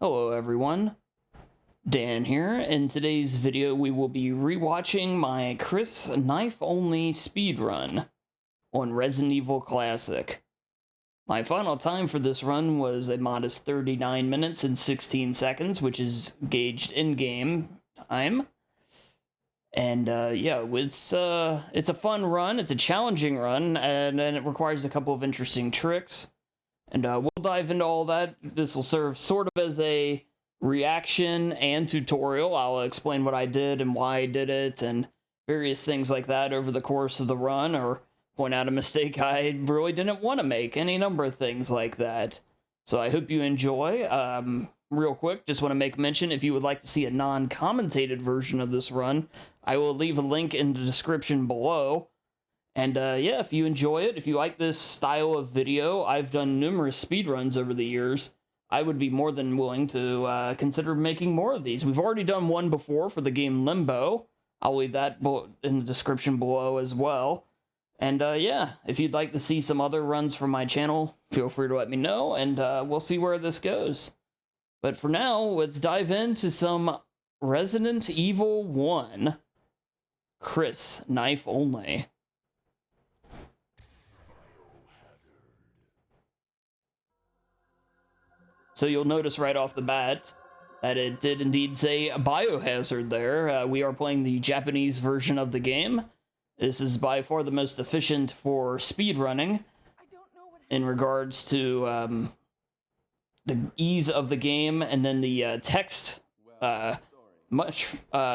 Hello everyone, Dan here. In today's video we will be rewatching my Chris knife-only speedrun on Resident Evil Classic. My final time for this run was a modest 39 minutes and 16 seconds, which is gauged in-game time. And yeah, it's a fun run, it's a challenging run, and it requires a couple of interesting tricks. And we'll dive into all that. This will serve sort of as a reaction and tutorial. I'll explain what I did and why I did it and various things like that over the course of the run, or point out a mistake I really didn't want to make, any number of things like that. So I hope you enjoy. Real quick, just want to make mention, if you would like to see a non-commentated version of this run, I will leave a link in the description below. And yeah, if you enjoy it, if you like this style of video, I've done numerous speedruns over the years. I would be more than willing to consider making more of these. We've already done one before for the game Limbo. I'll leave that in the description below as well. And yeah, if you'd like to see some other runs from my channel, feel free to let me know, and we'll see where this goes. But for now, let's dive into some Resident Evil 1 Chris Knife Only. So you'll notice right off the bat that it did indeed say Biohazard there. We are playing the Japanese version of the game. This is by far the most efficient for speedrunning in regards to the ease of the game, and then the text, much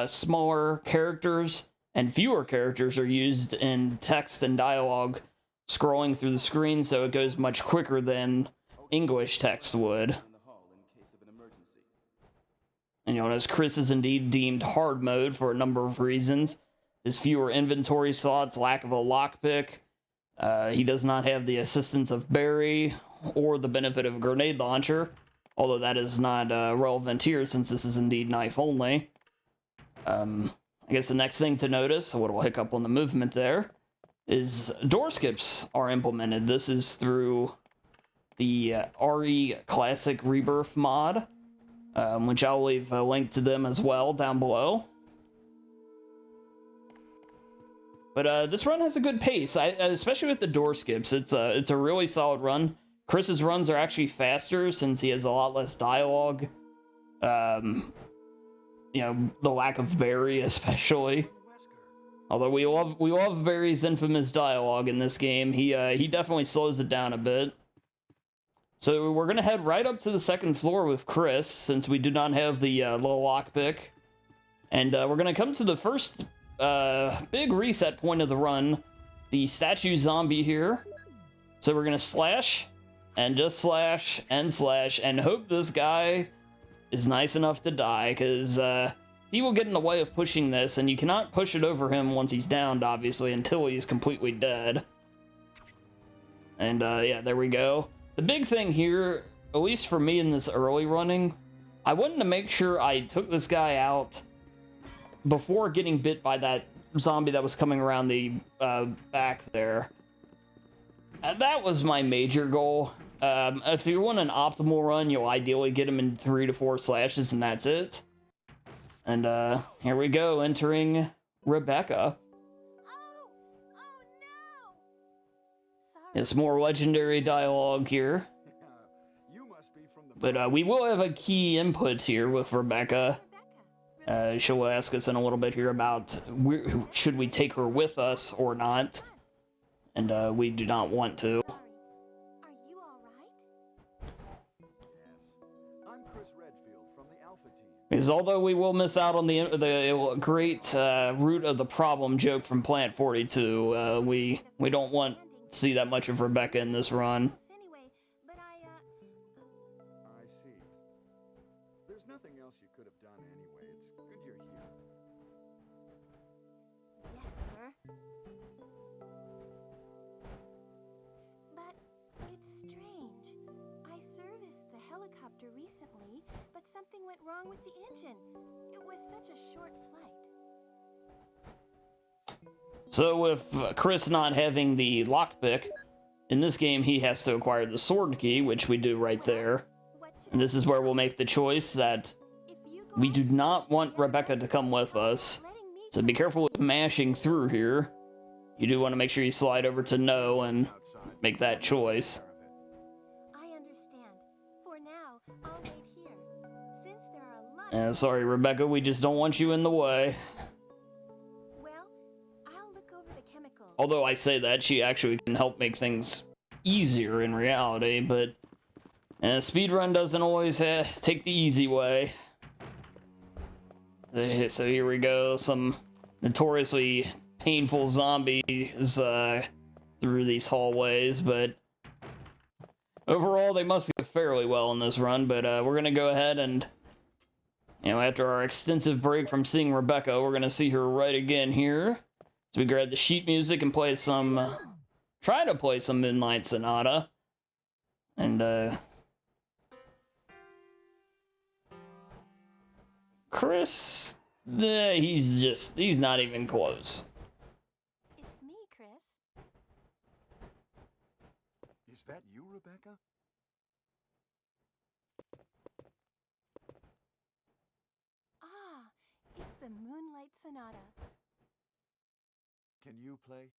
smaller characters and fewer characters are used in text and dialogue scrolling through the screen, so it goes much quicker than English text would. And you'll notice Chris is indeed deemed hard mode for a number of reasons. His fewer inventory slots, lack of a lockpick. He does not have the assistance of Barry or the benefit of a grenade launcher, although that is not relevant here since this is indeed knife only. I guess the next thing to notice, a little hiccup on the movement there, is door skips are implemented. This is through the RE Classic Rebirth mod, which I'll leave a link to them as well down below. But this run has a good pace, especially with the door skips. It's a really solid run. Chris's runs are actually faster since he has a lot less dialogue. You know, the lack of Barry especially. Although we love Barry's infamous dialogue in this game, he definitely slows it down a bit. So we're gonna head right up to the second floor with Chris, since we do not have the little lockpick. And we're gonna come to the first big reset point of the run, the statue zombie here. So we're gonna slash, and just slash, and hope this guy is nice enough to die, because he will get in the way of pushing this, and you cannot push it over him once he's downed, obviously, until he's completely dead. And yeah, there we go. The big thing here, at least for me in this early running, I wanted to make sure I took this guy out before getting bit by that zombie that was coming around the back there. That was my major goal. If you want an optimal run, you'll ideally get him in 3 to 4 slashes, and that's it. And here we go, entering Rebecca. It's more legendary dialogue here. But we will have a key input here with Rebecca. She'll ask us in a little bit here about should we take her with us or not. And we do not want to. Because although we will miss out on the great root of the problem joke from Plant 42, we don't want to see that much of Rebecca in this run. I see. There's nothing else you could have done anyway. It's good you're here. Yes, sir. But it's strange. I serviced the helicopter recently, but something went wrong with the engine. It was such a short flight. So with Chris not having the lockpick, in this game he has to acquire the sword key, which we do right there. What And this is where we'll make the choice that we do not want Rebecca to come with us. So be careful with mashing through here. You do want to make sure you slide over to no and make that choice. I understand. For now, I'll wait here. Since there are a lot Sorry, Rebecca, we just don't want you in the way. Well, I'll look over the chemicals. Although I say that, she actually can help make things easier in reality, but Speedrun doesn't always take the easy way. So here we go, some notoriously painful zombies through these hallways, but overall they must go fairly well in this run. But we're gonna go ahead and, after our extensive break from seeing Rebecca, we're gonna see her right again here. So we grab the sheet music and play some, try to play some Midnight Sonata, and Chris, he's not even close. It's me, Chris. Is that you, Rebecca? Ah, it's the Moonlight Sonata. Can you play?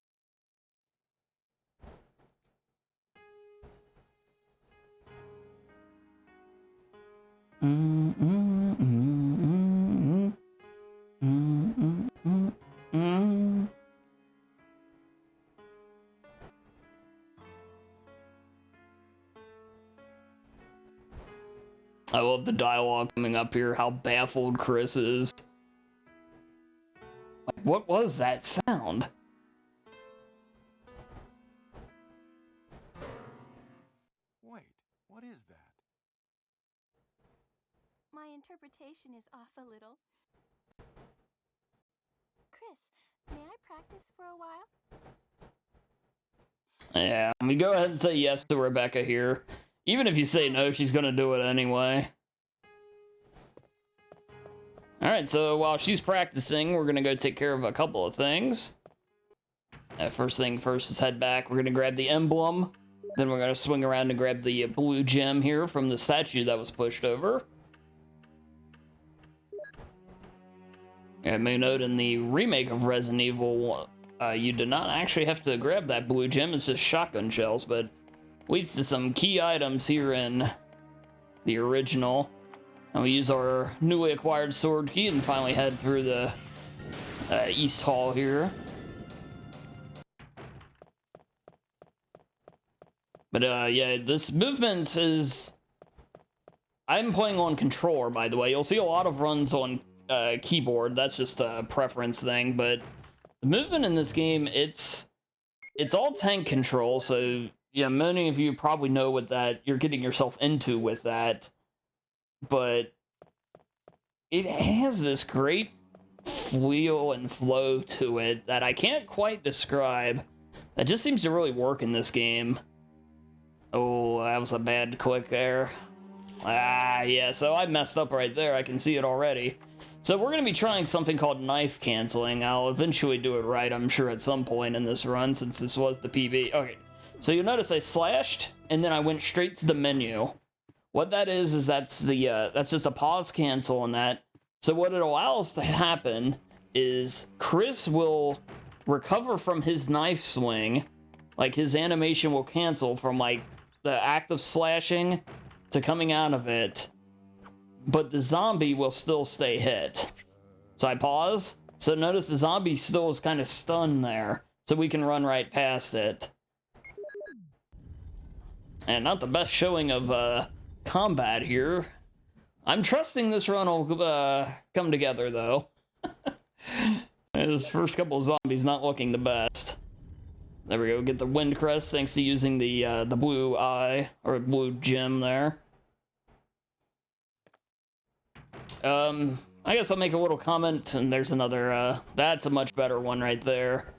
I love the dialogue coming up here, how baffled Chris is. Like, what was that sound? Wait, what is that? My interpretation is off a little. Chris, may I practice for a while? Yeah, we go ahead and say yes to Rebecca here. Even if you say no, she's gonna do it anyway. Alright, so while she's practicing, we're gonna go take care of a couple of things. First thing first is head back. We're gonna grab the emblem. Then we're gonna swing around and grab the blue gem here from the statue that was pushed over. I may note in the remake of Resident Evil, you did not actually have to grab that blue gem. It's just shotgun shells, but leads to some key items here in the original. And we use our newly acquired sword key and finally head through the East Hall here. But yeah, this movement is... I'm playing on controller, by the way. You'll see a lot of runs on keyboard. That's just a preference thing, but the movement in this game, it's all tank control, so yeah, many of you probably know what that you're getting yourself into with that, but it has this great feel and flow to it that I can't quite describe. That just seems to really work in this game. Oh, that was a bad click there. Ah, yeah, so I messed up right there. I can see it already. So we're going to be trying something called knife canceling. I'll eventually do it right, I'm sure, at some point in this run, since this was the PB. Okay, so you'll notice I slashed, and then I went straight to the menu. What that is that's just a pause cancel on that. So what it allows to happen is Chris will recover from his knife swing. Like, his animation will cancel from, like, the act of slashing to coming out of it, but the zombie will still stay hit. So I pause. So notice the zombie still is kind of stunned there, so we can run right past it. And not the best showing of combat here. I'm trusting this run will come together, though. Those first couple of zombies not looking the best. There we go, get the wind crest thanks to using the blue eye, or blue gem there. I guess I'll make a little comment, and there's another, that's a much better one right there.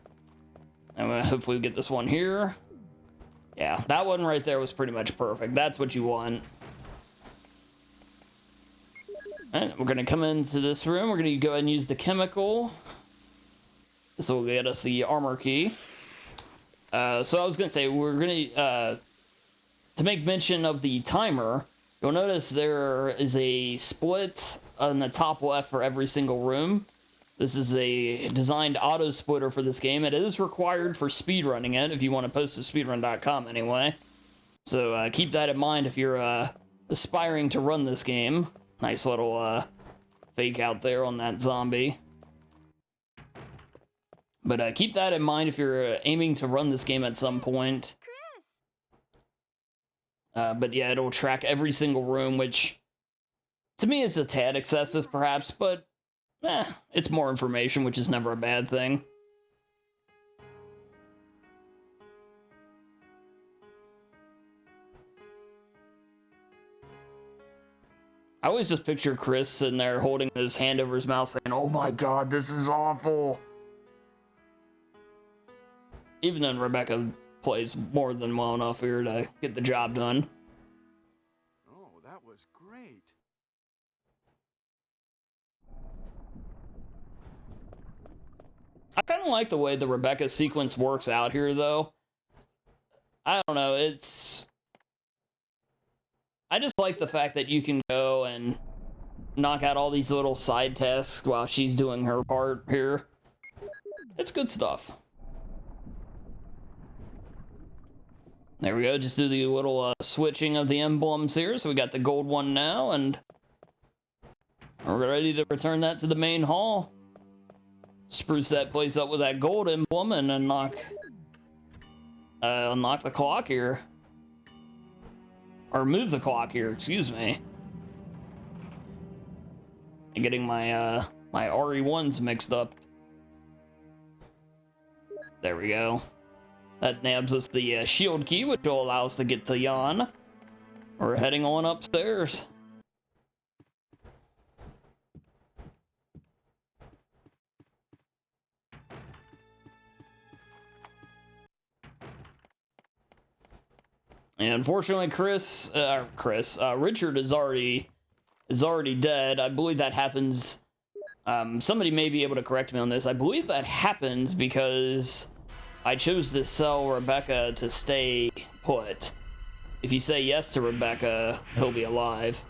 And hopefully we get this one here. Yeah, that one right there was pretty much perfect. That's what you want. Alright, we're gonna come into this room. We're gonna go ahead and use the chemical. This will get us the armor key. So I was gonna say, we're gonna, to make mention of the timer, you'll notice there is a split on the top left for every single room. This is a designed auto splitter for this game. It is required for speedrunning it, if you want to post to speedrun.com anyway. So keep that in mind if you're aspiring to run this game. Nice little fake out there on that zombie. But keep that in mind if you're aiming to run this game at some point. But yeah, it'll track every single room, which to me is a tad excessive perhaps, but it's more information, which is never a bad thing. I always just picture Chris sitting there holding his hand over his mouth saying, "Oh my god, this is awful." Even then, Rebecca plays more than well enough here to get the job done. Oh, that was great. I kind of like the way the Rebecca sequence works out here, though. I don't know, I just like the fact that you can go and knock out all these little side tasks while she's doing her part here. It's good stuff. There we go, just do the little switching of the emblems here. So we got the gold one now, and we're ready to return that to the main hall. Spruce that place up with that gold emblem and unlock the clock here. Or move the clock here, excuse me. I'm getting my my RE1s mixed up. There we go. That nabs us the shield key, which will allow us to get to Jan. We're heading on upstairs. And unfortunately, Richard is already dead. I believe that happens. Somebody may be able to correct me on this. I believe that happens because I chose to sell Rebecca to stay put. If you say yes to Rebecca, he'll be alive.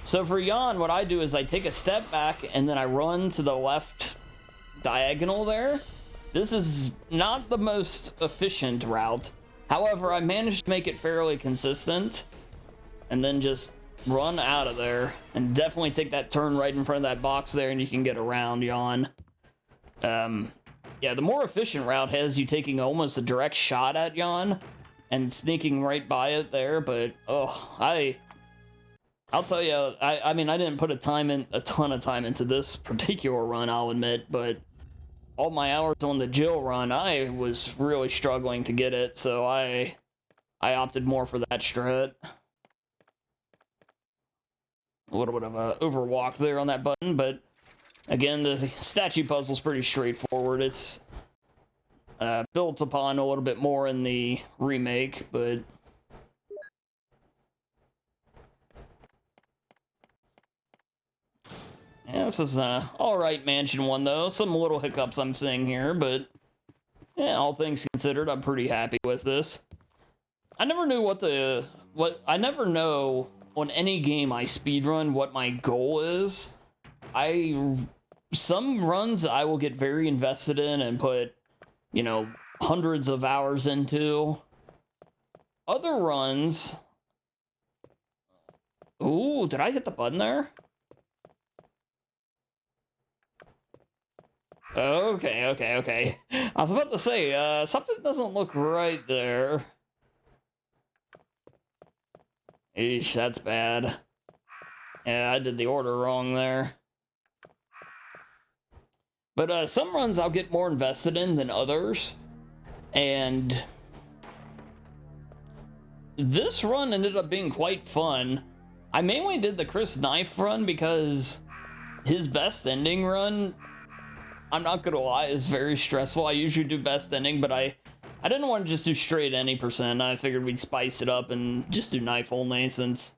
So for Jan, what I do is I take a step back and then I run to the left diagonal there. This is not the most efficient route. However, I managed to make it fairly consistent and then just run out of there and definitely take that turn right in front of that box there and you can get around Jan. Yeah, the more efficient route has you taking almost a direct shot at Jan and sneaking right by it there, but I'll tell you, I mean, I didn't put a ton of time into this particular run, I'll admit, but all my hours on the Jill run, I was really struggling to get it, so I opted more for that strat. A little bit of a overwalk there on that button, but again, the statue puzzle's pretty straightforward. It's built upon a little bit more in the remake, but yeah, this is an alright mansion one, though. Some little hiccups I'm seeing here, but yeah, all things considered, I'm pretty happy with this. I never knew I never know on any game I speedrun what my goal is. Some runs I will get very invested in and put, you know, hundreds of hours into. Other runs... Ooh, did I hit the button there? Okay. I was about to say, something doesn't look right there. Eesh, that's bad. Yeah, I did the order wrong there. But some runs I'll get more invested in than others. And this run ended up being quite fun. I mainly did the Chris Knife run because his best ending run, I'm not gonna lie, is very stressful. I usually do best ending, but I didn't want to just do straight any percent. I figured we'd spice it up and just do knife only, since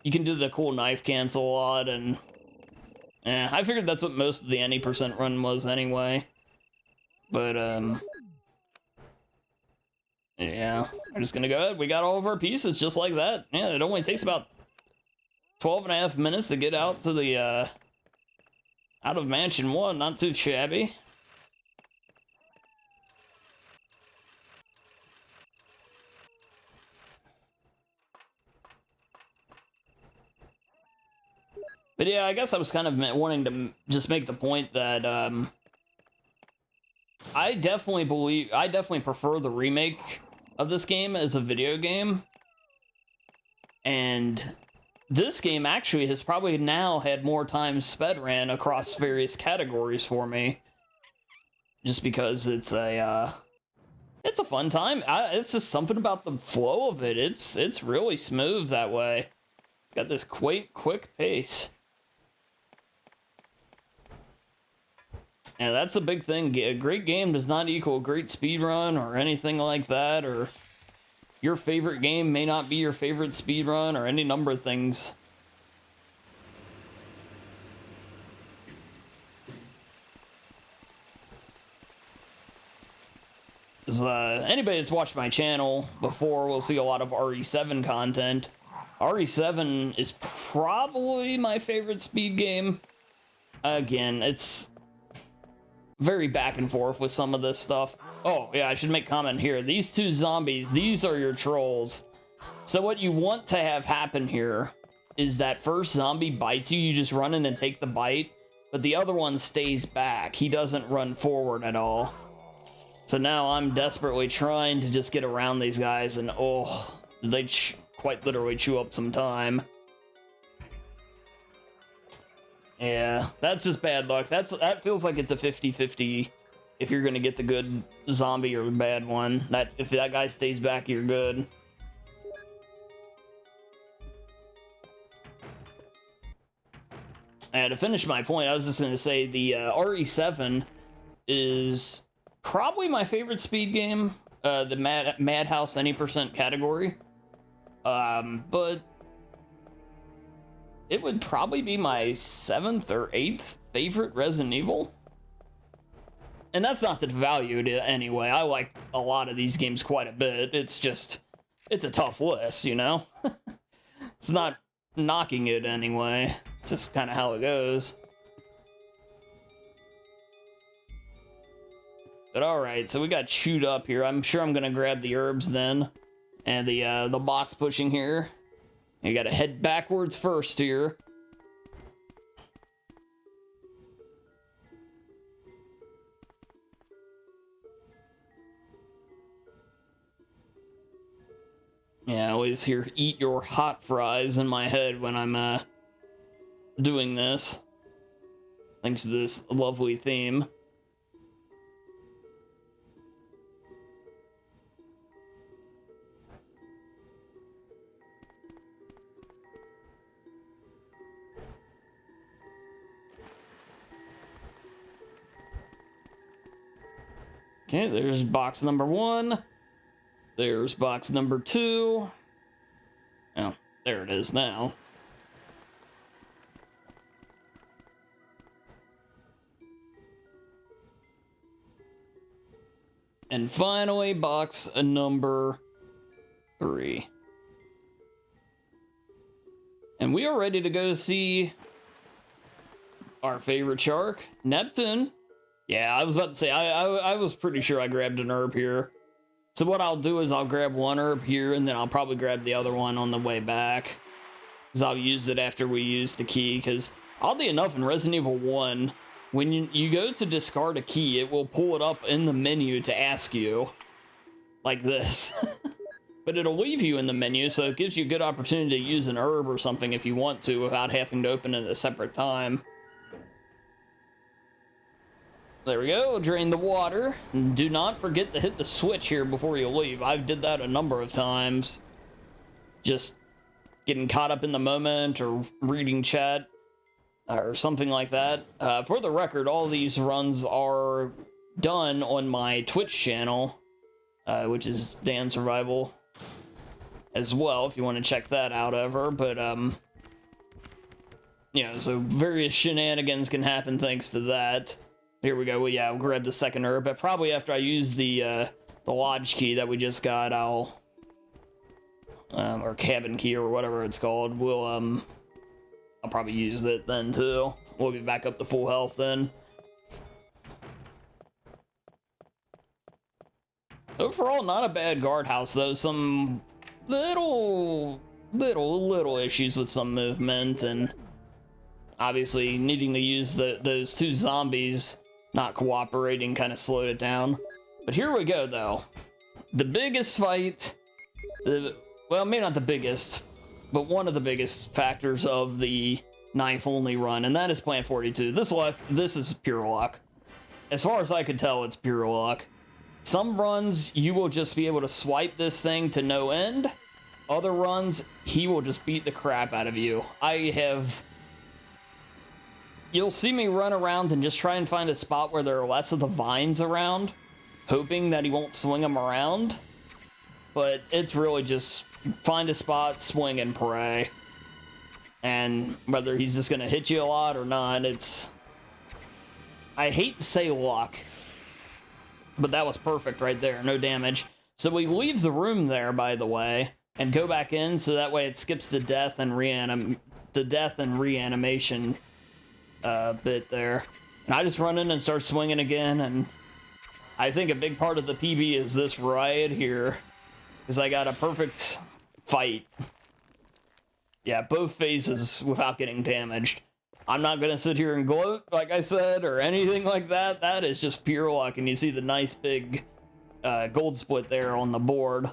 you can do the cool knife cancel a lot, and I figured that's what most of the any percent run was anyway. But yeah, I'm just gonna go ahead. We got all of our pieces just like that. Yeah, it only takes about 12.5 minutes to get out to the, out of Mansion 1. Not too shabby. But yeah, I guess I was kind of wanting to just make the point that, I definitely prefer the remake of this game as a video game. And this game actually has probably now had more times sped ran across various categories for me. Just because it's a fun time. It's just something about the flow of it. It's really smooth that way. It's got this quick pace. And that's the big thing. A great game does not equal a great speedrun or anything like that, or your favorite game may not be your favorite speedrun or any number of things. Anybody that's watched my channel before will see a lot of RE7 content. RE7 is probably my favorite speed game. Again, it's very back and forth with some of this stuff. Oh, yeah, I should make comment here. These two zombies, these are your trolls. So what you want to have happen here is that first zombie bites you, you just run in and take the bite, but the other one stays back. He doesn't run forward at all. So now I'm desperately trying to just get around these guys, and oh, they quite literally chew up some time. Yeah, that's just bad luck. That feels like it's a 50-50 if you're gonna get the good zombie or the bad one. If that guy stays back, you're good. And to finish my point, I was just gonna say the RE7 is probably my favorite speed game. The Madhouse any percent category. But it would probably be my 7th or 8th favorite Resident Evil. And that's not to devalue it anyway. I like a lot of these games quite a bit. It's just, it's a tough list, you know? It's not knocking it anyway. It's just kind of how it goes. But alright, so we got chewed up here. I'm sure I'm gonna grab the herbs then. And the box pushing here. You gotta head backwards first here. Yeah, I always hear "eat your hot fries" in my head when I'm doing this. Thanks to this lovely theme. Okay, there's box number 1. There's box number 2. Oh, there it is now. And finally, box number 3. And we are ready to go see our favorite shark, Neptune. Yeah, I was about to say, I was pretty sure I grabbed an herb here. So what I'll do is I'll grab one herb here, and then I'll probably grab the other one on the way back. Because I'll use it after we use the key. Because oddly enough, in Resident Evil 1, when you go to discard a key, it will pull it up in the menu to ask you. Like this. But it'll leave you in the menu, so it gives you a good opportunity to use an herb or something if you want to, without having to open it at a separate time. There we go, drain the water. And do not forget to hit the switch here before you leave. I did that a number of times. Just getting caught up in the moment or reading chat or something like that. For the record, all these runs are done on my Twitch channel, which is Dan Survival as well, if you want to check that out ever. But, yeah, so various shenanigans can happen thanks to that. Here we go. Well, yeah, I'll grab the second herb, but probably after I use the lodge key that we just got, I'll, or cabin key or whatever it's called, we'll I'll probably use it then too. We'll be back up to full health then. Overall, not a bad guardhouse though. Some little issues with some movement, and obviously needing to use those two zombies not cooperating kind of slowed it down. But here we go though. The biggest fight, well, maybe not the biggest, but one of the biggest factors of the knife only run, and that is Plant 42. This is pure luck. As far as I could tell, it's pure luck. Some runs, you will just be able to swipe this thing to no end. Other runs, he will just beat the crap out of you. You'll see me run around and just try and find a spot where there are less of the vines around, hoping that he won't swing them around. But it's really just find a spot, swing, and pray. And whether he's just gonna hit you a lot or not, I hate to say luck, but that was perfect right there, no damage. So we leave the room there, by the way, and go back in, so that way it skips the death and reanimation bit there. And I just run in and start swinging again, and I think a big part of the PB is this right here, because I got a perfect fight. Yeah, both phases without getting damaged. I'm not gonna sit here and gloat, like I said, or anything like that. That is just pure luck, and you see the nice big gold split there on the board.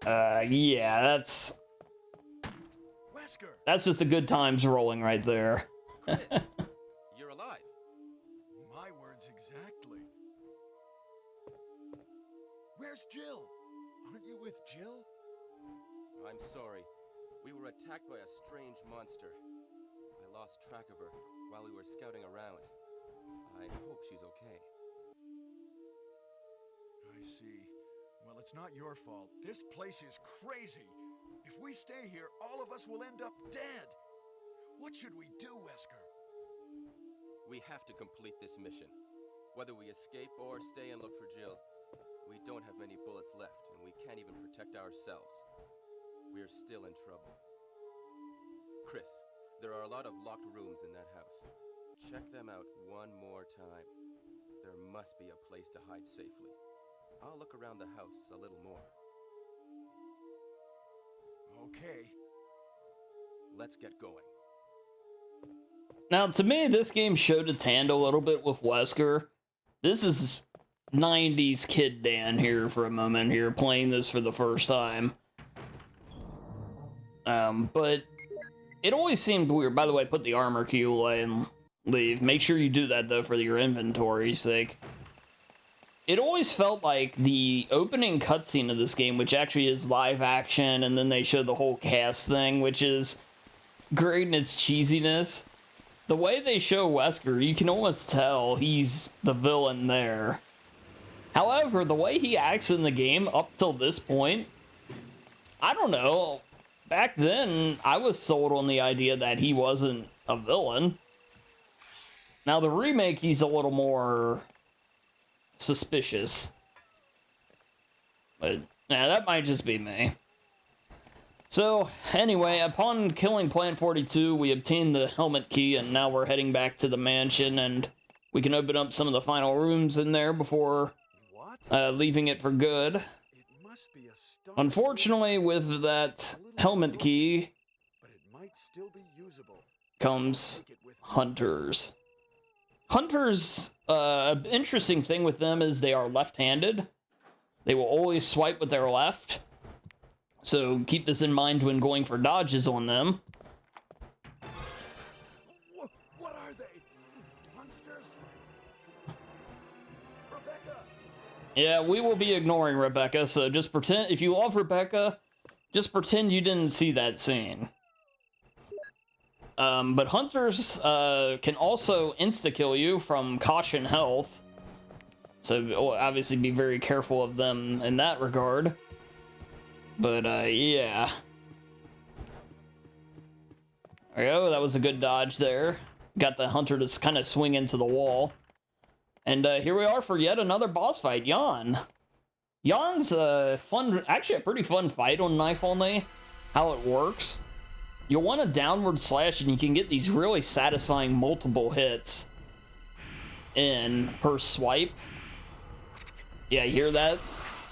Yeah, that's just the good times rolling right there. Chris, you're alive. My words exactly. Where's Jill? Aren't you with Jill? I'm sorry. We were attacked by a strange monster. I lost track of her while we were scouting around. I hope she's okay. I see. Well, it's not your fault. This place is crazy. If we stay here, all of us will end up dead. What should we do, Wesker? We have to complete this mission. Whether we escape or stay and look for Jill, we don't have many bullets left, and we can't even protect ourselves. We're still in trouble. Chris, there are a lot of locked rooms in that house. Check them out one more time. There must be a place to hide safely. I'll look around the house a little more. Okay. Let's get going. Now, to me, this game showed its hand a little bit with Wesker. This is 90s kid Dan here for a moment here, playing this for the first time. But it always seemed weird. By the way, put the armor key away and leave. Make sure you do that, though, for your inventory's sake. It always felt like the opening cutscene of this game, which actually is live action, and then they show the whole cast thing, which is great in its cheesiness. The way they show Wesker, you can almost tell he's the villain there. However, the way he acts in the game up till this point, I don't know. Back then, I was sold on the idea that he wasn't a villain. Now, the remake, he's a little more suspicious. But, yeah, that might just be me. So, anyway, upon killing Plant 42, we obtained the helmet key, and now we're heading back to the mansion, and we can open up some of the final rooms in there before leaving it for good. It must be a stone. Unfortunately, with that helmet key But it might still be usable. comes Take it with me. hunters. Hunters, interesting thing with them is they are left-handed. They will always swipe with their left. So keep this in mind when going for dodges on them. What are they? Monsters? Rebecca! Yeah, we will be ignoring Rebecca, so just pretend, if you love Rebecca, just pretend you didn't see that scene. But hunters can also insta-kill you from caution health. So obviously be very careful of them in that regard. But yeah. There we go, that was a good dodge there. Got the hunter to kind of swing into the wall. And here we are for yet another boss fight, Jan. Jan's a fun, actually a pretty fun fight on Knife Only, how it works. you'll want to downward slash, and you can get these really satisfying multiple hits in per swipe. Yeah, you hear that?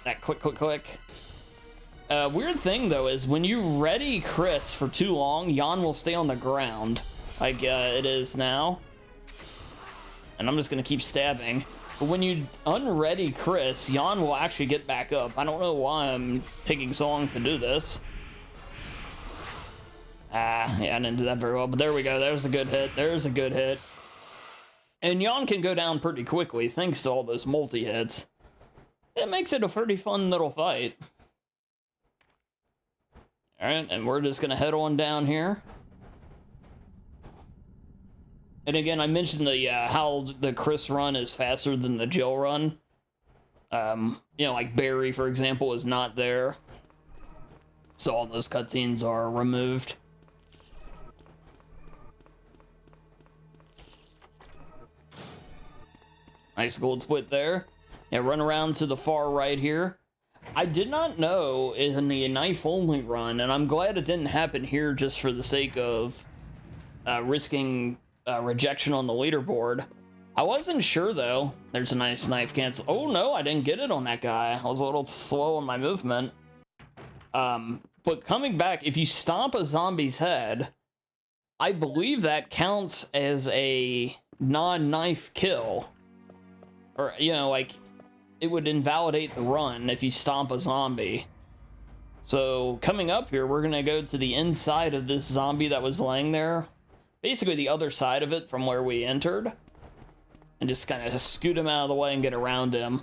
That click, click, click. Weird thing, though, is when you ready Chris for too long, Jan will stay on the ground, like it is now. And I'm just going to keep stabbing. But when you unready Chris, Jan will actually get back up. I don't know why I'm taking so long to do this. Yeah, I didn't do that very well, but there we go. There's a good hit. There's a good hit. And Jan can go down pretty quickly thanks to all those multi-hits. It makes it a pretty fun little fight. Alright, and we're just gonna head on down here. And again, I mentioned the how the Chris run is faster than the Jill run. You know, like Barry, for example, is not there. So all those cutscenes are removed. Nice gold split there. Yeah, run around to the far right here. I did not know in the knife-only run, and I'm glad it didn't happen here just for the sake of risking rejection on the leaderboard. I wasn't sure, though. There's a nice knife cancel. Oh, no, I didn't get it on that guy. I was a little slow on my movement. But coming back, if you stomp a zombie's head, I believe that counts as a non-knife kill. Or, you know, like, it would invalidate the run if you stomp a zombie. So, coming up here, we're gonna go to the inside of this zombie that was laying there. Basically, the other side of it from where we entered. And just kind of scoot him out of the way and get around him.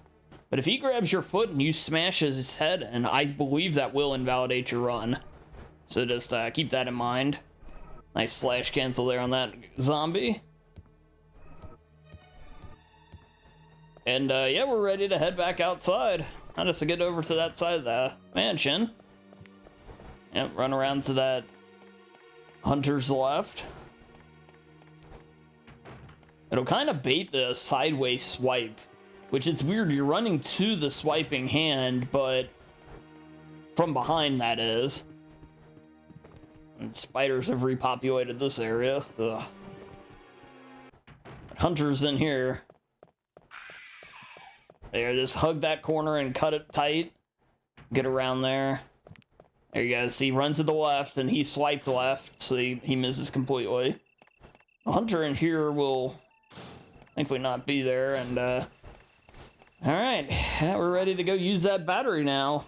But if he grabs your foot and you smash his head in, I believe that will invalidate your run. So just keep that in mind. Nice slash cancel there on that zombie. And yeah, we're ready to head back outside. Now just to get over to that side of the mansion. Yep, run around to that hunter's left. It'll kind of bait the sideways swipe, which it's weird. You're running to the swiping hand, but from behind, that is. And spiders have repopulated this area. Ugh. But Hunter's in here. There, just hug that corner and cut it tight. Get around there. There you go. See, run to the left, and he swiped left, so he misses completely. The Hunter in here will thankfully not be there, and alright, we're ready to go use that battery now.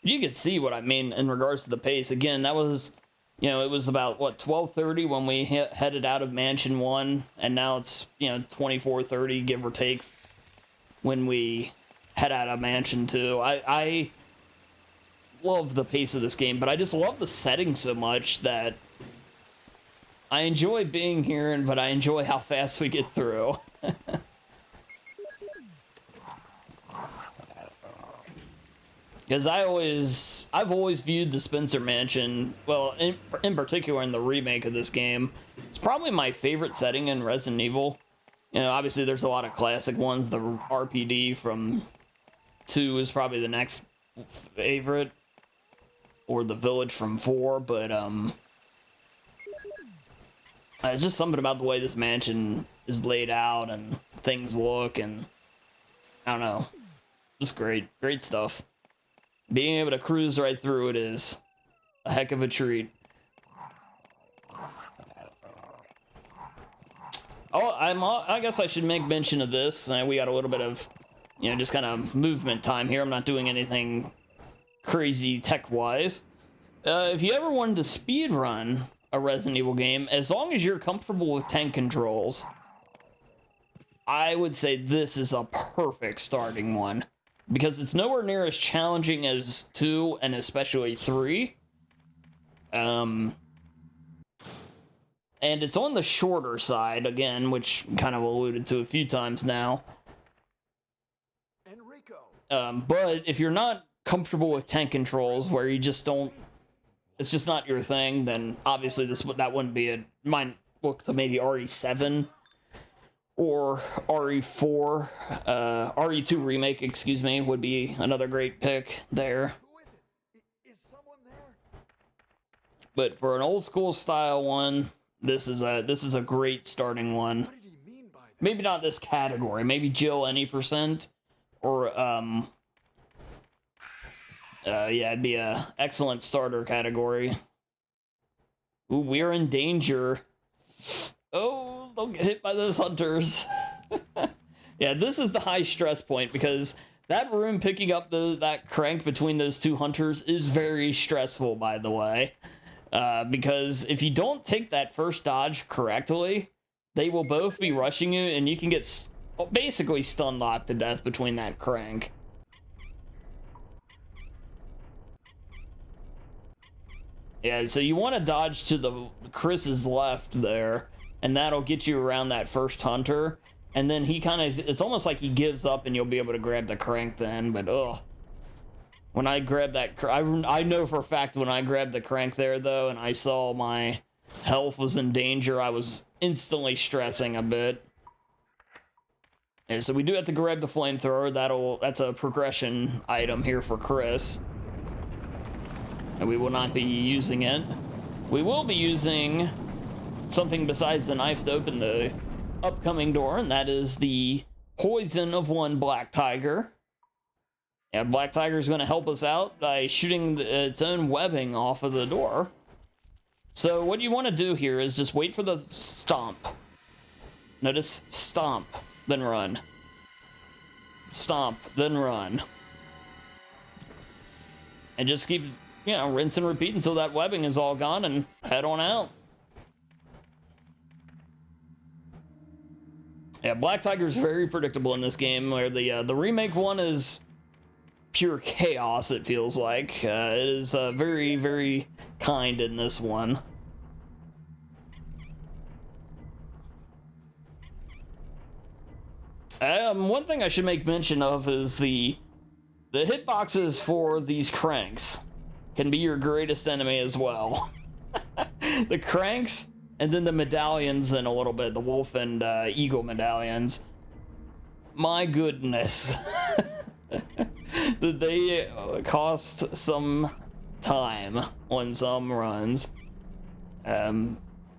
You can see what I mean in regards to the pace. Again, that was, you know, it was about, what, 12:30 when we headed out of Mansion 1, and now it's, you know, 24:30, give or take, when we head out of Mansion 2. I love the pace of this game, but I just love the setting so much that I enjoy being here, but I enjoy how fast we get through. Because I've always viewed the Spencer Mansion, well, in particular in the remake of this game, it's probably my favorite setting in Resident Evil. You know, obviously there's a lot of classic ones. The RPD from 2 is probably the next favorite, or the Village from 4, but it's just something about the way this mansion is laid out and things look, and I don't know, just great stuff. Being able to cruise right through it is a heck of a treat. Oh, I guess I should make mention of this. We got a little bit of, you know, just kind of movement time here. I'm not doing anything crazy tech-wise. If you ever wanted to speedrun a Resident Evil game, as long as you're comfortable with tank controls, I would say this is a perfect starting one. Because it's nowhere near as challenging as 2 and especially 3. And it's on the shorter side, again, which kind of alluded to a few times now. Enrico. But if you're not comfortable with tank controls, where you just don't, it's just not your thing, then obviously that wouldn't be it. Mine look to maybe RE7 or RE4, RE2 remake, excuse me, would be another great pick there. Who is it? Is someone there? But for an old school style one, this is a great starting one. What did he mean by that? Maybe not this category. Maybe Jill any percent, or yeah, it'd be a excellent starter category. Ooh, we're in danger. Oh, don't get hit by those hunters. Yeah, this is the high stress point because that room picking up that crank between those two hunters is very stressful, by the way. Because if you don't take that first dodge correctly, they will both be rushing you and you can get basically stun locked to death between that crank. Yeah, so you want to dodge to the Chris's left there, and that'll get you around that first hunter. And then he kind of, it's almost like he gives up and you'll be able to grab the crank then, but ugh. When I grabbed that, I know for a fact when I grabbed the crank there though, and I saw my health was in danger, I was instantly stressing a bit. And so we do have to grab the flamethrower. That's a progression item here for Chris. And we will not be using it. We will be using something besides the knife to open the upcoming door, and that is the poison of one black tiger. Yeah, black tiger is going to help us out by shooting its own webbing off of the door. So what you want to do here is just wait for the stomp. Notice stomp, then run. Stomp, then run. And just keep, you know, rinse and repeat until that webbing is all gone and head on out. Yeah, Black Tiger is very predictable in this game, where the remake one is pure chaos, it feels like. It is very, very kind in this one. One thing I should make mention of is the hitboxes for these cranks can be your greatest enemy as well. The cranks, and then the medallions in a little bit, the wolf and eagle medallions. My goodness. They cost some time on some runs.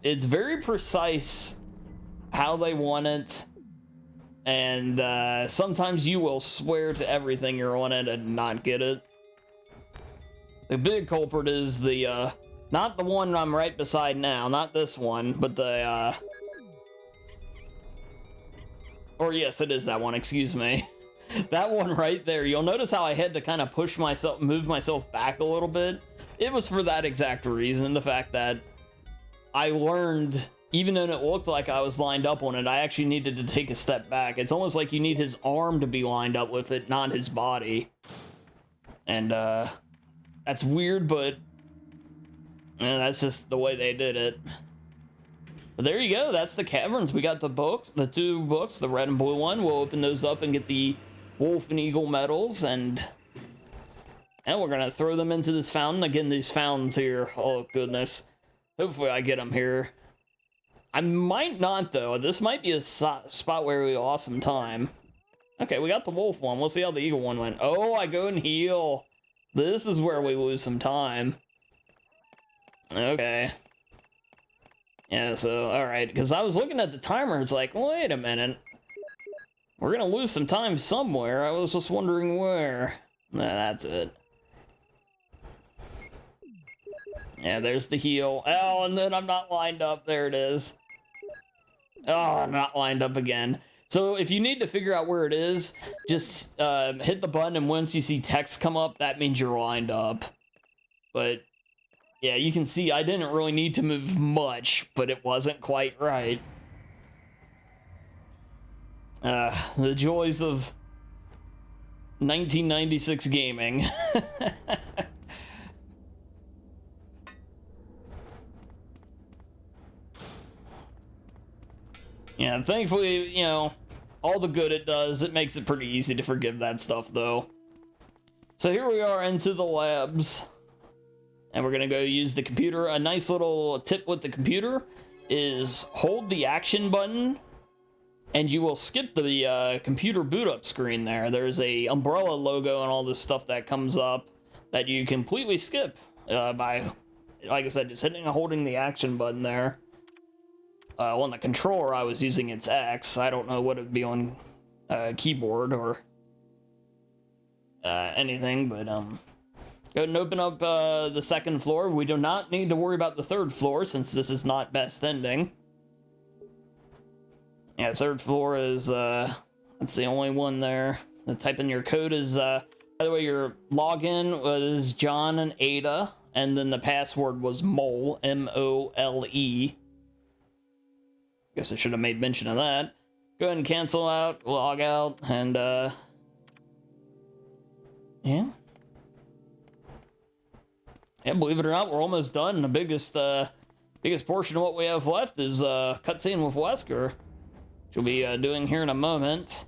It's very precise how they want it, and sometimes you will swear to everything you're on it and not get it. The big culprit is the not the one I'm right beside now, not this one, but the or yes, it is that one, excuse me. That one right there. You'll notice how I had to kind of move myself back a little bit. It was for that exact reason, the fact that I learned, even though it looked like I was lined up on it, I actually needed to take a step back. It's almost like you need his arm to be lined up with it, not his body. And that's weird, but that's just the way they did it. But there you go, that's the caverns. We got the books, the two books, the red and blue one. We'll open those up and get the wolf and eagle medals, and we're gonna throw them into this fountain. Again, these fountains here, oh goodness. Hopefully I get them here. I might not though. This might be a spot where we lost some time. Okay, we got the wolf one. We'll see how the eagle one went. Oh, I go and heal. This is where we lose some time. Okay. Yeah, so, alright, because I was looking at the timer, it's like, wait a minute. We're gonna lose some time somewhere, I was just wondering where. Nah, that's it. Yeah, there's the heal. Oh, and then I'm not lined up, there it is. Oh, I'm not lined up again. So if you need to figure out where it is, just hit the button, and once you see text come up, that means you're lined up. But yeah, you can see I didn't really need to move much, but it wasn't quite right. The joys of 1996 gaming. Yeah, thankfully, you know, all the good it does, it makes it pretty easy to forgive that stuff, though. So here we are into the labs. And we're gonna go use the computer. A nice little tip with the computer is hold the action button, and you will skip the computer boot up screen there. There's a umbrella logo and all this stuff that comes up that you completely skip by like I said, just hitting and holding the action button there. On the controller, I was using its X. I don't know what it'd be on keyboard or anything, but go ahead and open up the second floor. We do not need to worry about the third floor since this is not best ending. Yeah, third floor is that's the only one there. Type in your code is by the way, your login was John and Ada, and then the password was Mole, M-O-L-E. Guess I should have made mention of that. Go ahead and cancel out, log out, and yeah. Yeah, believe it or not, we're almost done. The biggest portion of what we have left is cutscene with Wesker, which we'll be doing here in a moment.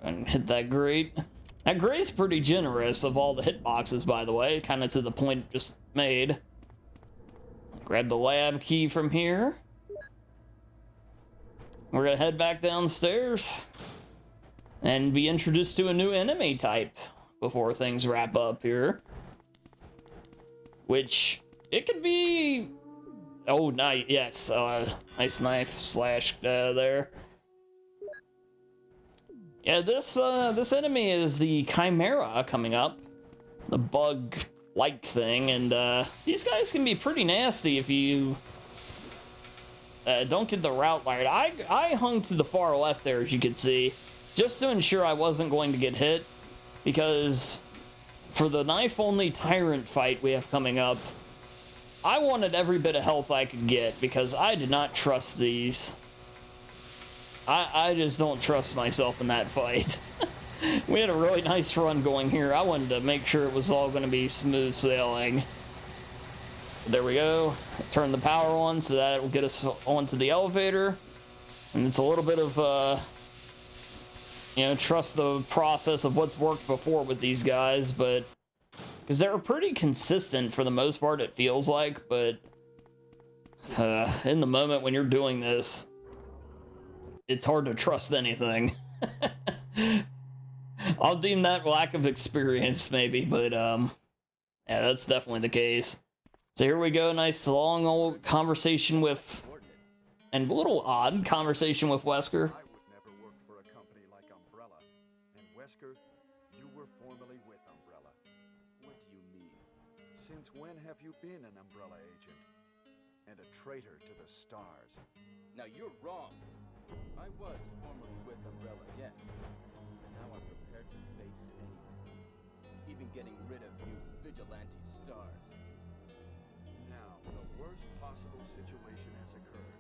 And hit that grate. That grate's pretty generous of all the hitboxes, by the way, kind of to the point just made. Grab the lab key from here. We're gonna head back downstairs and be introduced to a new enemy type before things wrap up here. Which, it could be... Oh, nice, yes, nice knife slash there. Yeah, this enemy is the Chimera coming up. The bug-like thing, and these guys can be pretty nasty if you... don't get the route right. I hung to the far left there, as you can see, just to ensure I wasn't going to get hit, because for the knife-only tyrant fight we have coming up, I wanted every bit of health I could get, because I did not trust these. I just don't trust myself in that fight. We had a really nice run going here. I wanted to make sure it was all going to be smooth sailing. There we go. Turn the power on so that will get us onto the elevator. And it's a little bit of, you know, trust the process of what's worked before with these guys, but... Because they're pretty consistent for the most part, it feels like, but... in the moment when you're doing this, it's hard to trust anything. I'll deem that lack of experience, maybe, but, yeah, that's definitely the case. So here we go, nice long old conversation with, and a little odd conversation with Wesker. I would never work for a company like Umbrella. And Wesker, you were formerly with Umbrella. What do you mean? Since when have you been an Umbrella agent? And a traitor to the stars? Now you're wrong. I was formerly with Umbrella, yes. But now I'm prepared to face anything. Even getting rid of you vigilante stars. Now, the worst possible situation has occurred.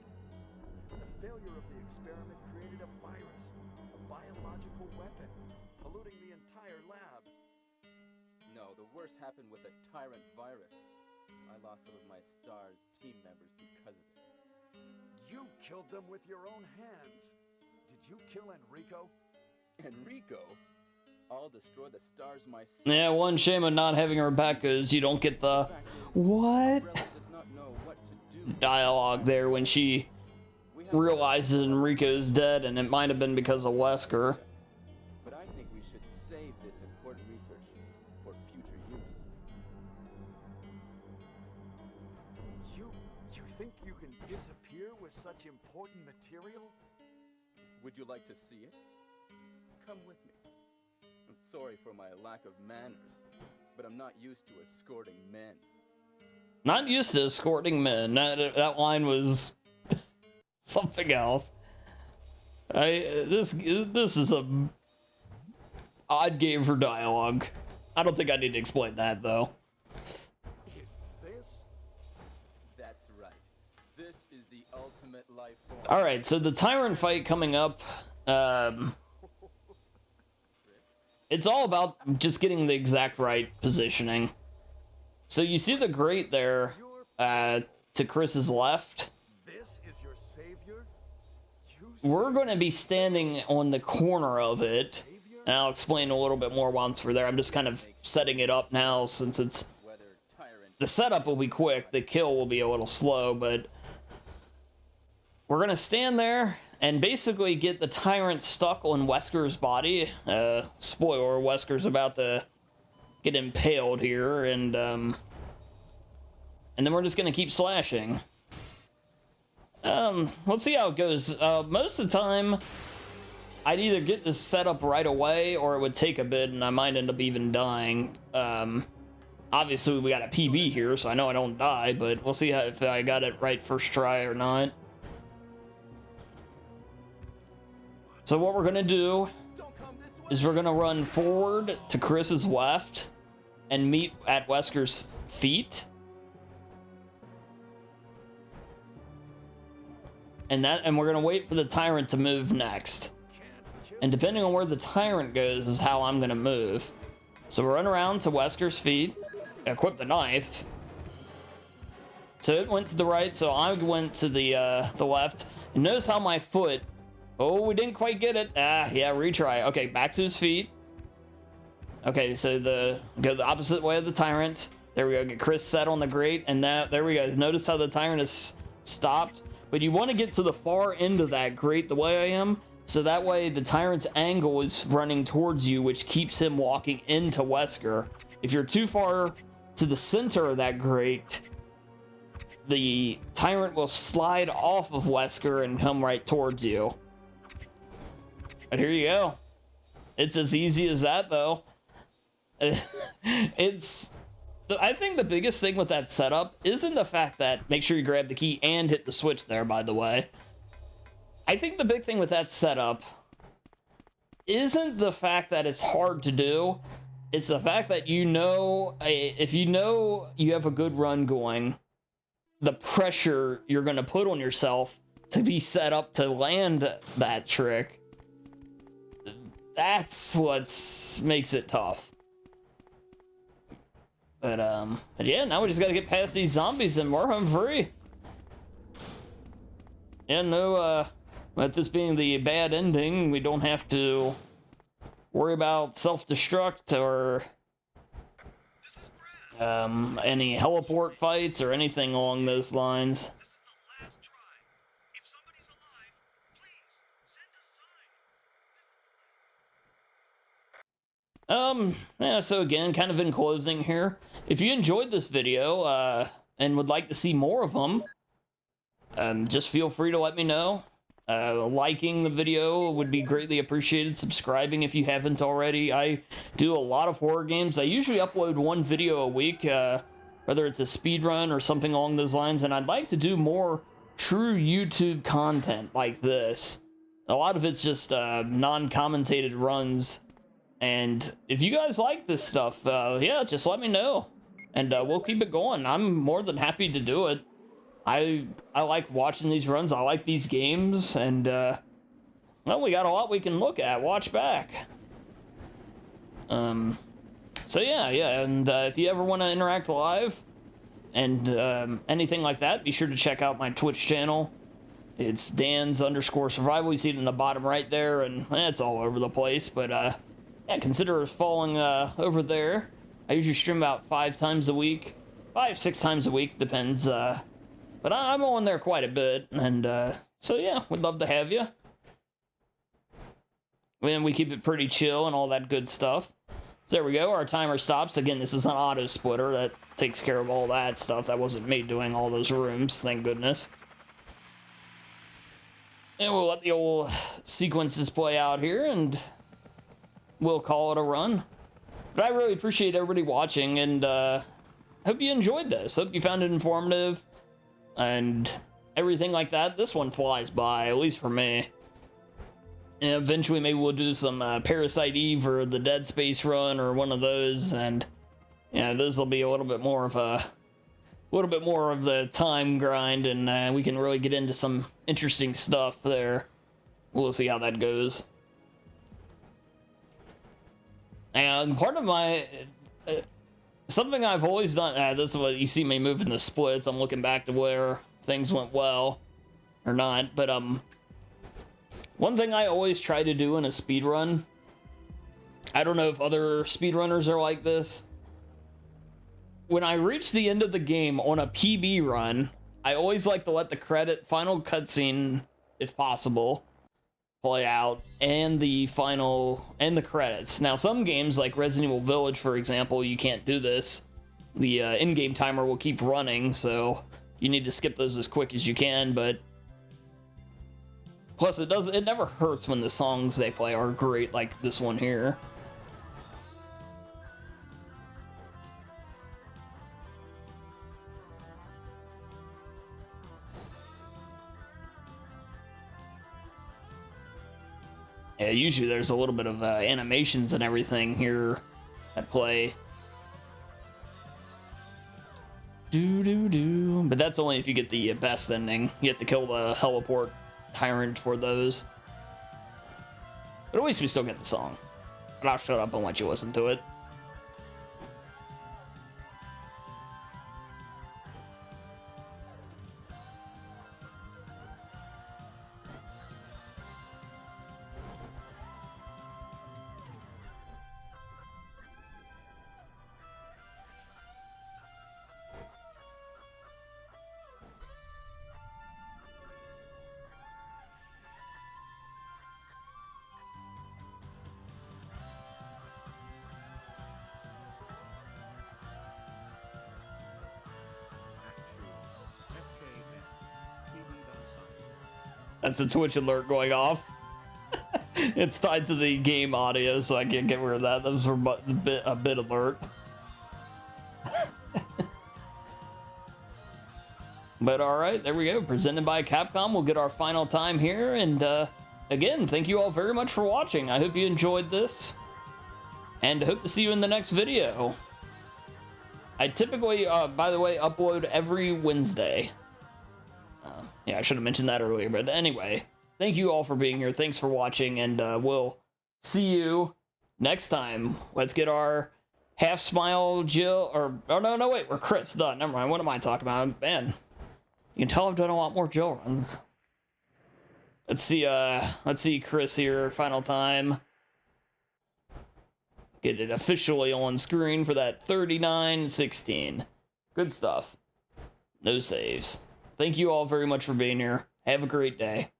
The failure of the experiment created a virus, a biological weapon, polluting the entire lab. No, the worst happened with the tyrant virus. I lost some of my stars' team members because of it. You killed them with your own hands. Did you kill Enrico? Enrico? I'll destroy the stars myself. Yeah, one shame of not having Rebecca is you don't get the what Umbrella does not know what to do. dialogue there when she realizes Enrico's dead, and it might have been because of Wesker. But I think we should save this important research for future use. You think you can disappear with such important material? Would you like to see it? Come with me. I'm sorry for my lack of manners, but I'm not used to escorting men. Not used to escorting men. That line was something else. This is a odd game for dialogue. I don't think I need to explain that though. Is this? That's right. This is the ultimate life form. All right, so the tyrant fight coming up. It's all about just getting the exact right positioning. So you see the grate there to Chris's left. This is your savior? We're going to be standing on the corner of it, and I'll explain a little bit more once we're there. I'm just kind of setting it up now since it's... The setup will be quick, the kill will be a little slow, but... We're going to stand there and basically get the tyrant stuck on Wesker's body. Spoiler, Wesker's about to get impaled here, and and then we're just gonna keep slashing. Let's see how it goes. Most of the time, I'd either get this set up right away, or it would take a bit, and I might end up even dying. Obviously, we got a PB here, so I know I don't die, but we'll see if I got it right first try or not. So what we're gonna do is we're gonna run forward to Chris's left and meet at Wesker's feet. And we're gonna wait for the tyrant to move next. And depending on where the tyrant goes is how I'm gonna move. So we're run around to Wesker's feet, equip the knife. So it went to the right, so I went to the left. And notice how my foot, oh, we didn't quite get it. Ah, yeah, retry. Okay, back to his feet. Okay, so go the opposite way of the tyrant. There we go, get Chris set on the grate, and there we go. Notice how the tyrant is stopped. But you want to get to the far end of that grate the way I am, so that way the tyrant's angle is running towards you, which keeps him walking into Wesker. If you're too far to the center of that grate, the tyrant will slide off of Wesker and come right towards you. But here you go. It's as easy as that, though. I think the biggest thing with that setup isn't the fact that, make sure you grab the key and hit the switch there, by the way. I think the big thing with that setup isn't the fact that it's hard to do. It's the fact that if you know you have a good run going, the pressure you're going to put on yourself to be set up to land that trick, that's what makes it tough. But yeah, now we just gotta get past these zombies and we're home free. Yeah, no, with this being the bad ending, we don't have to worry about self-destruct or any heliport fights or anything along those lines. Yeah, so again, kind of in closing here, if you enjoyed this video, and would like to see more of them, just feel free to let me know. Liking the video would be greatly appreciated. Subscribing if you haven't already. I do a lot of horror games. I usually upload one video a week, whether it's a speedrun or something along those lines, and I'd like to do more true YouTube content like this. A lot of it's just non-commentated runs. And if you guys like this stuff, yeah, just let me know, and we'll keep it going. I'm more than happy to do it. I like watching these runs. I like these games, and well, we got a lot we can look at, watch back. So yeah, and if you ever want to interact live and anything like that, be sure to check out my Twitch channel. It's Dan's_survival. You see it in the bottom right there, and it's all over the place, but yeah, consider following over there. I usually stream about 5 times a week. 5-6 times a week, depends. But I'm on there quite a bit, and so yeah, we'd love to have you. And we keep it pretty chill and all that good stuff. So there we go, our timer stops. Again, this is an auto splitter that takes care of all that stuff. That wasn't me doing all those rooms, thank goodness. And we'll let the old sequences play out here, and we'll call it a run. But I really appreciate everybody watching, and hope you enjoyed this. Hope you found it informative and everything like that. This one flies by, at least for me. And eventually maybe we'll do some Parasite Eve or the Dead Space run or one of those, and yeah, those will be a little bit more of the time grind, and we can really get into some interesting stuff there. We'll see how that goes. And part of my something I've always done, this is what you see me moving the splits. I'm looking back to where things went well or not, but one thing I always try to do in a speedrun, I don't know if other speedrunners are like this. When I reach the end of the game on a PB run, I always like to let the final cutscene, if possible, play out, and the credits. Now, some games like Resident Evil Village, for example, you can't do this. The in-game timer will keep running, so you need to skip those as quick as you can, but plus it never hurts when the songs they play are great, like this one here. Yeah, usually there's a little bit of animations and everything here at play. But that's only if you get the best ending. You have to kill the heliport tyrant for those. But at least we still get the song. But I'll shut up and let you listen to it. That's a Twitch alert going off. It's tied to the game audio, so I can't get rid of that. That was a bit alert. But alright, there we go. Presented by Capcom. We'll get our final time here. And again, thank you all very much for watching. I hope you enjoyed this. And I hope to see you in the next video. I typically, by the way, upload every Wednesday. Yeah, I should have mentioned that earlier, but anyway, thank you all for being here. Thanks for watching, and we'll see you next time. Let's get our half smile Jill, or oh no, wait, we're Chris. Done. Never mind. What am I talking about? Man, you can tell I've done a lot more Jill runs. Let's see Chris here. Final time. Get it officially on screen for that 39-16. Good stuff. No saves. Thank you all very much for being here. Have a great day.